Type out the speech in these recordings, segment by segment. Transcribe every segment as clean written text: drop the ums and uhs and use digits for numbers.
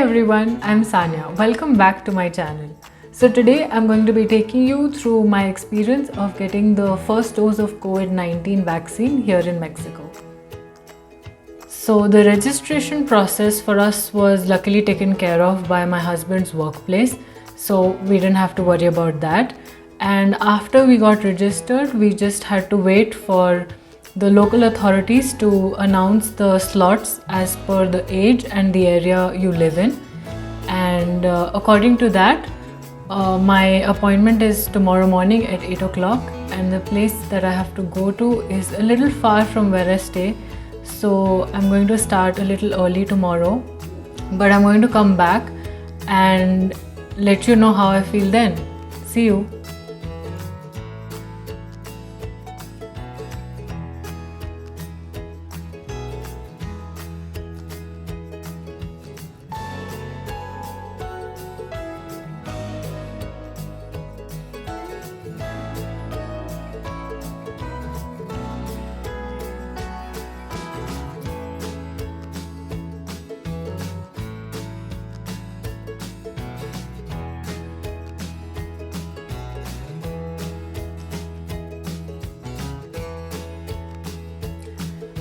everyone, I'm Sanya. Welcome back to my channel. So today I'm going to be taking you through my experience of getting the first dose of COVID-19 vaccine here in Mexico. So the registration process for us was luckily taken care of by my husband's workplace, so we didn't have to worry about that. And after we got registered, we just had to wait for the local authorities to announce the slots as per the age and the area you live in. And according to that, my appointment is tomorrow morning at 8 o'clock, and the place that I have to go to is a little far from where I stay. So I'm going to start a little early tomorrow, but I'm going to come back and let you know how I feel then. See you.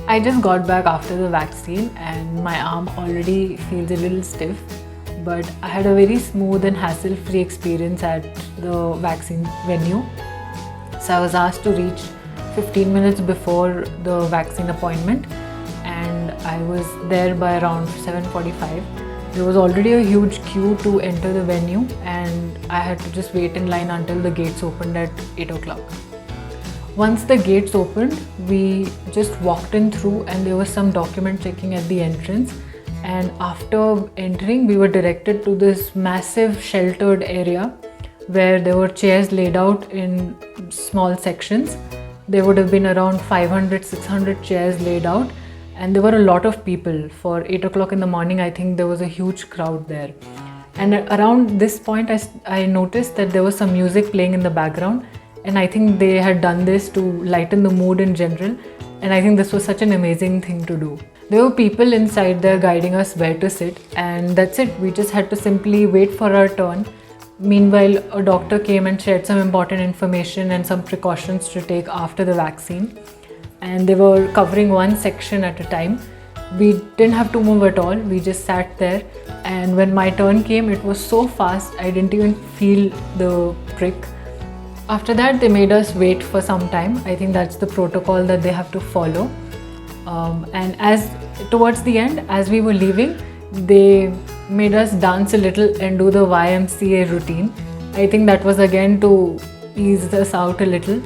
I just got back after the vaccine and my arm already feels a little stiff, but I had a very smooth and hassle-free experience at the vaccine venue. So I was asked to reach 15 minutes before the vaccine appointment, and I was there by around 7:45. There was already a huge queue to enter the venue, and I had to just wait in line until the gates opened at 8 o'clock. Once the gates opened, we just walked in through and there was some document checking at the entrance. And after entering, we were directed to this massive sheltered area where there were chairs laid out in small sections. There would have been around 500, 600 chairs laid out, and there were a lot of people. For 8 o'clock in the morning, I think there was a huge crowd there. And around this point, I noticed that there was some music playing in the background. And I think they had done this to lighten the mood in general. And I think this was such an amazing thing to do. There were people inside there guiding us where to sit, and that's it. We just had to simply wait for our turn. Meanwhile, a doctor came and shared some important information and some precautions to take after the vaccine. And they were covering one section at a time. We didn't have to move at all. We just sat there. And when my turn came, it was so fast, I didn't even feel the prick. After that, they made us wait for some time. I think that's the protocol that they have to follow. And as towards the end, as we were leaving, they made us dance a little and do the YMCA routine. I think that was again to ease us out a little,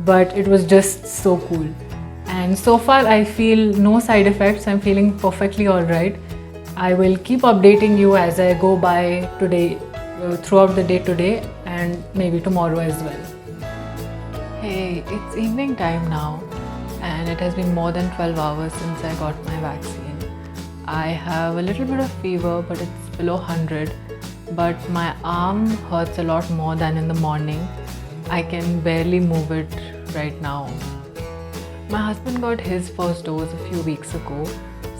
but it was just so cool. And so far, I feel no side effects. I'm feeling perfectly all right. I will keep updating you as I go by today, throughout the day today, and maybe tomorrow as well. Hey, it's evening time now, and it has been more than 12 hours since I got my vaccine. I have a little bit of fever, but it's below 100, but my arm hurts a lot more than in the morning. I can barely move it right now. My husband got his first dose a few weeks ago,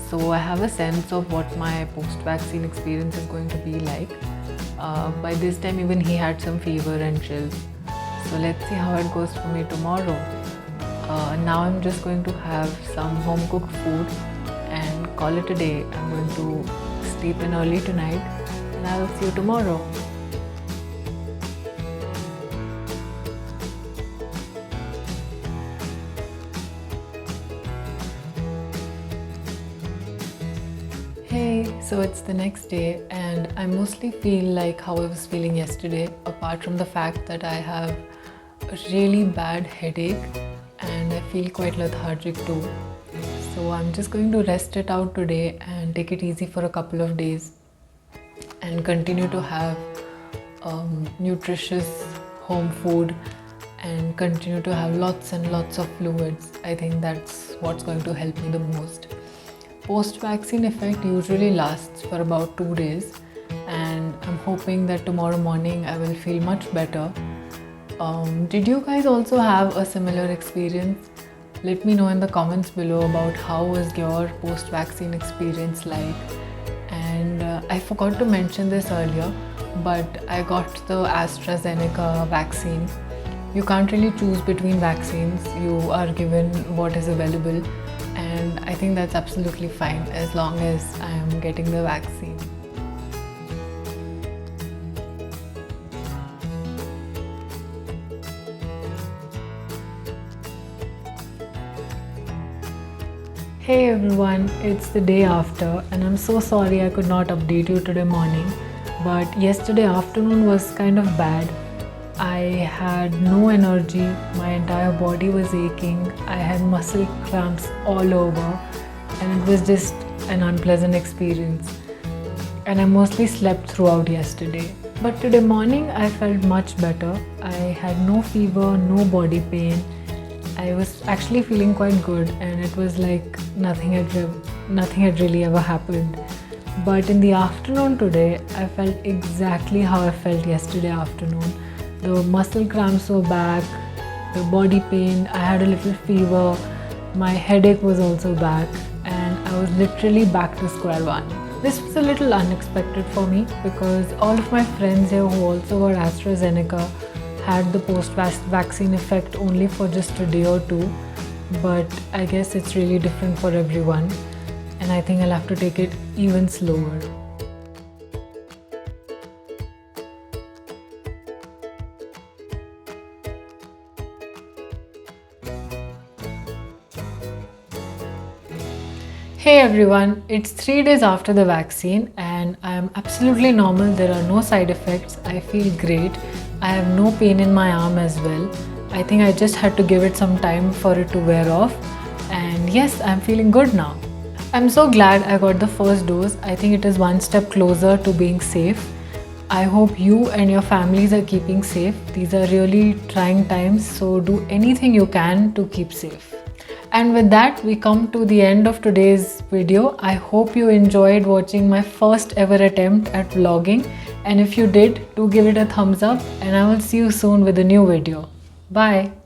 so I have a sense of what my post-vaccine experience is going to be like. By this time, even he had some fever and chills. So let's see how it goes for me tomorrow. Now I'm just going to have some home cooked food and call it a day. I'm going to sleep in early tonight, and I will see you tomorrow. Hey, so it's the next day, and I mostly feel like how I was feeling yesterday, apart from the fact that I have a really bad headache and I feel quite lethargic too. So I'm just going to rest it out today and take it easy for a couple of days and continue to have nutritious home food and continue to have lots and lots of fluids. I think that's what's going to help me the most. Post-vaccine effect usually lasts for about 2 days, and I'm hoping that tomorrow morning I will feel much better. Did you guys also have a similar experience? Let me know in the comments below about how was your post-vaccine experience like. And I forgot to mention this earlier, but I got the AstraZeneca vaccine. You can't really choose between vaccines, you are given what is available, and I think that's absolutely fine as long as I am getting the vaccine. Hey everyone, it's the day after, and I'm so sorry I could not update you today morning, but yesterday afternoon was kind of bad. I had no energy, my entire body was aching, I had muscle cramps all over, and it was just an unpleasant experience. And I mostly slept throughout yesterday. But today morning I felt much better. I had no fever, no body pain. I was actually feeling quite good, and it was like nothing had really ever happened. But in the afternoon today, I felt exactly how I felt yesterday afternoon. The muscle cramps were back, the body pain, I had a little fever, my headache was also back, and I was literally back to square one. This was a little unexpected for me because all of my friends here who also got AstraZeneca had the post-vaccine effect only for just a day or two, but I guess it's really different for everyone, and I think I'll have to take it even slower. Hey everyone, it's 3 days after the vaccine and I am absolutely normal. There are no side effects. I feel great. I have no pain in my arm as well. I think I just had to give it some time for it to wear off. And yes, I'm feeling good now. I'm so glad I got the first dose. I think it is one step closer to being safe. I hope you and your families are keeping safe. These are really trying times, so do anything you can to keep safe. And with that, we come to the end of today's video. I hope you enjoyed watching my first ever attempt at vlogging. And if you did, do give it a thumbs up, and I will see you soon with a new video. Bye.